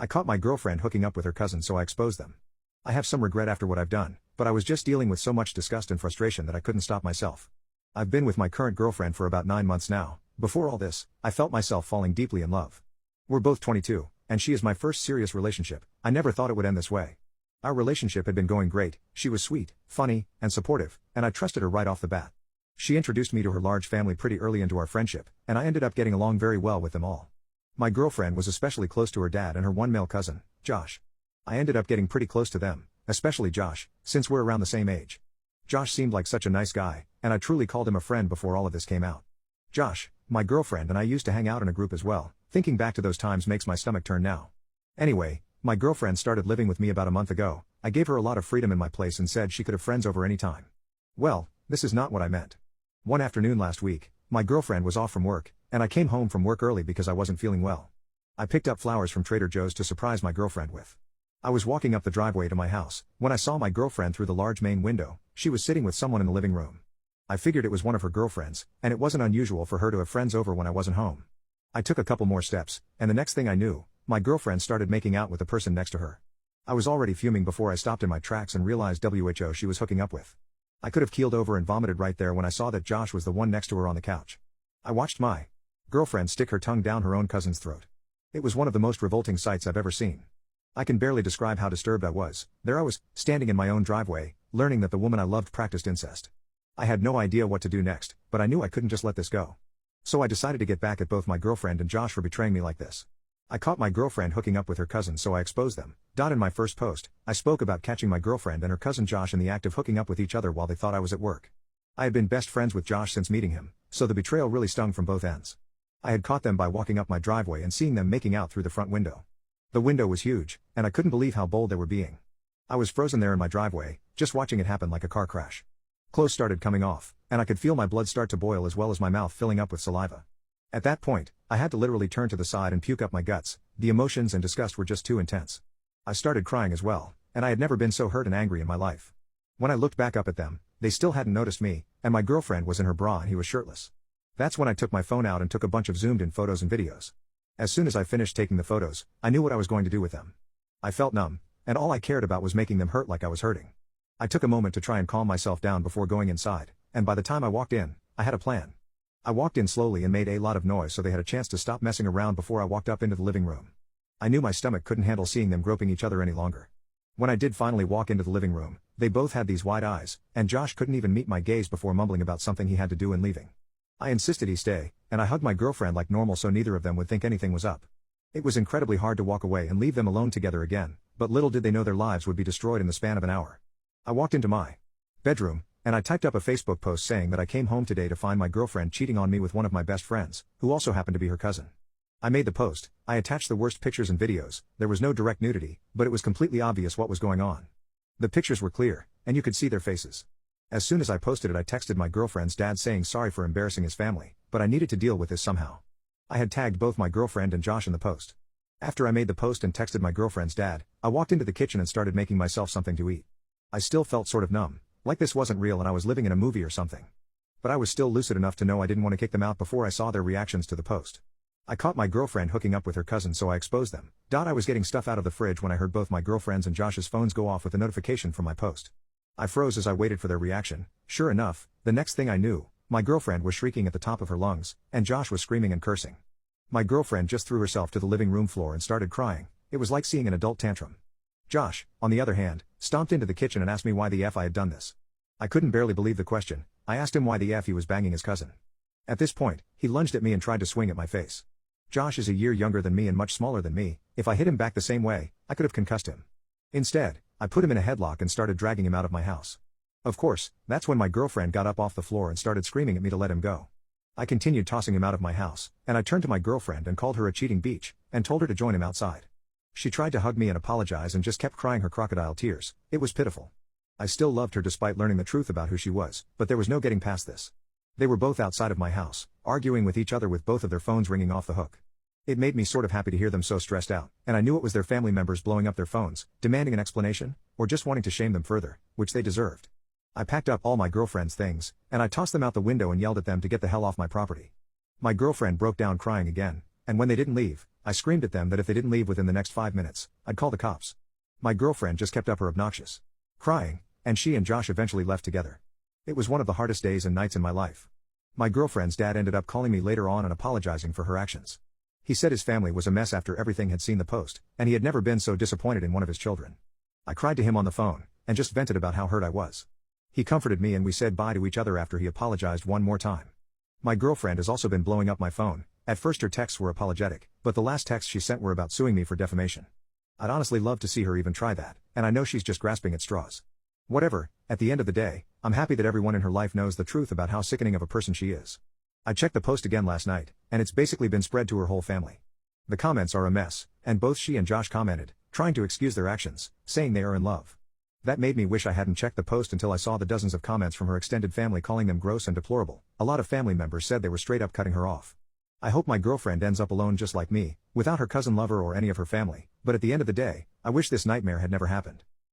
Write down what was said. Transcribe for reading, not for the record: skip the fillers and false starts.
I caught my girlfriend hooking up with her cousin, so I exposed them. I have some regret after what I've done, but I was just dealing with so much disgust and frustration that I couldn't stop myself. I've been with my current girlfriend for about 9 months now. Before all this, I felt myself falling deeply in love. We're both 22, and she is my first serious relationship. I never thought it would end this way. Our relationship had been going great, she was sweet, funny, and supportive, and I trusted her right off the bat. She introduced me to her large family pretty early into our friendship, and I ended up getting along very well with them all. My girlfriend was especially close to her dad and her one male cousin, Josh. I ended up getting pretty close to them, especially Josh, since we're around the same age. Josh seemed like such a nice guy, and I truly called him a friend before all of this came out. Josh, my girlfriend, and I used to hang out in a group as well. Thinking back to those times makes my stomach turn now. Anyway, my girlfriend started living with me about a month ago. I gave her a lot of freedom in my place and said she could have friends over any time. Well, this is not what I meant. One afternoon last week, my girlfriend was off from work, and I came home from work early because I wasn't feeling well. I picked up flowers from Trader Joe's to surprise my girlfriend with. I was walking up the driveway to my house when I saw my girlfriend through the large main window. She was sitting with someone in the living room. I figured it was one of her girlfriends, and it wasn't unusual for her to have friends over when I wasn't home. I took a couple more steps, and the next thing I knew, my girlfriend started making out with the person next to her. I was already fuming before I stopped in my tracks and realized who she was hooking up with. I could have keeled over and vomited right there when I saw that Josh was the one next to her on the couch. I watched my girlfriend stick her tongue down her own cousin's throat. It was one of the most revolting sights I've ever seen. I can barely describe how disturbed I was. There I was, standing in my own driveway, learning that the woman I loved practiced incest. I had no idea what to do next, but I knew I couldn't just let this go. So I decided to get back at both my girlfriend and Josh for betraying me like this. I caught my girlfriend hooking up with her cousin, so I exposed them. In my first post, I spoke about catching my girlfriend and her cousin Josh in the act of hooking up with each other while they thought I was at work. I had been best friends with Josh since meeting him, so the betrayal really stung from both ends. I had caught them by walking up my driveway and seeing them making out through the front window. The window was huge, and I couldn't believe how bold they were being. I was frozen there in my driveway, just watching it happen like a car crash. Clothes started coming off, and I could feel my blood start to boil as well as my mouth filling up with saliva. At that point, I had to literally turn to the side and puke up my guts. The emotions and disgust were just too intense. I started crying as well, and I had never been so hurt and angry in my life. When I looked back up at them, they still hadn't noticed me, and my girlfriend was in her bra and he was shirtless. That's when I took my phone out and took a bunch of zoomed in photos and videos. As soon as I finished taking the photos, I knew what I was going to do with them. I felt numb, and all I cared about was making them hurt like I was hurting. I took a moment to try and calm myself down before going inside, and by the time I walked in, I had a plan. I walked in slowly and made a lot of noise so they had a chance to stop messing around before I walked up into the living room. I knew my stomach couldn't handle seeing them groping each other any longer. When I did finally walk into the living room, they both had these wide eyes, and Josh couldn't even meet my gaze before mumbling about something he had to do and leaving. I insisted he stay, and I hugged my girlfriend like normal so neither of them would think anything was up. It was incredibly hard to walk away and leave them alone together again, but little did they know their lives would be destroyed in the span of an hour. I walked into my bedroom, and I typed up a Facebook post saying that I came home today to find my girlfriend cheating on me with one of my best friends, who also happened to be her cousin. I made the post, I attached the worst pictures and videos. There was no direct nudity, but it was completely obvious what was going on. The pictures were clear, and you could see their faces. As soon as I posted it, I texted my girlfriend's dad saying sorry for embarrassing his family, but I needed to deal with this somehow. I had tagged both my girlfriend and Josh in the post. After I made the post and texted my girlfriend's dad, I walked into the kitchen and started making myself something to eat. I still felt sort of numb, like this wasn't real and I was living in a movie or something. But I was still lucid enough to know I didn't want to kick them out before I saw their reactions to the post. I caught my girlfriend hooking up with her cousin, so I exposed them. I was getting stuff out of the fridge when I heard both my girlfriend's and Josh's phones go off with a notification from my post. I froze as I waited for their reaction. Sure enough, the next thing I knew, my girlfriend was shrieking at the top of her lungs, and Josh was screaming and cursing. My girlfriend just threw herself to the living room floor and started crying. It was like seeing an adult tantrum. Josh, on the other hand, stomped into the kitchen and asked me why the F I had done this. I couldn't barely believe the question. I asked him why the F he was banging his cousin. At this point, he lunged at me and tried to swing at my face. Josh is a year younger than me and much smaller than me. If I hit him back the same way, I could have concussed him. Instead, I put him in a headlock and started dragging him out of my house. Of course, that's when my girlfriend got up off the floor and started screaming at me to let him go. I continued tossing him out of my house, and I turned to my girlfriend and called her a cheating bitch, and told her to join him outside. She tried to hug me and apologize and just kept crying her crocodile tears. It was pitiful. I still loved her despite learning the truth about who she was, but there was no getting past this. They were both outside of my house, arguing with each other with both of their phones ringing off the hook. It made me sort of happy to hear them so stressed out, and I knew it was their family members blowing up their phones, demanding an explanation, or just wanting to shame them further, which they deserved. I packed up all my girlfriend's things, and I tossed them out the window and yelled at them to get the hell off my property. My girlfriend broke down crying again, and when they didn't leave, I screamed at them that if they didn't leave within the next 5 minutes, I'd call the cops. My girlfriend just kept up her obnoxious crying, and she and Josh eventually left together. It was one of the hardest days and nights in my life. My girlfriend's dad ended up calling me later on and apologizing for her actions. He said his family was a mess after everything had seen the post, and he had never been so disappointed in one of his children. I cried to him on the phone, and just vented about how hurt I was. He comforted me and we said bye to each other after he apologized one more time. My girlfriend has also been blowing up my phone. At first her texts were apologetic, but the last texts she sent were about suing me for defamation. I'd honestly love to see her even try that, and I know she's just grasping at straws. Whatever, at the end of the day, I'm happy that everyone in her life knows the truth about how sickening of a person she is. I checked the post again last night, and it's basically been spread to her whole family. The comments are a mess, and both she and Josh commented, trying to excuse their actions, saying they are in love. That made me wish I hadn't checked the post until I saw the dozens of comments from her extended family calling them gross and deplorable. A lot of family members said they were straight up cutting her off. I hope my girlfriend ends up alone just like me, without her cousin lover or any of her family, but at the end of the day, I wish this nightmare had never happened.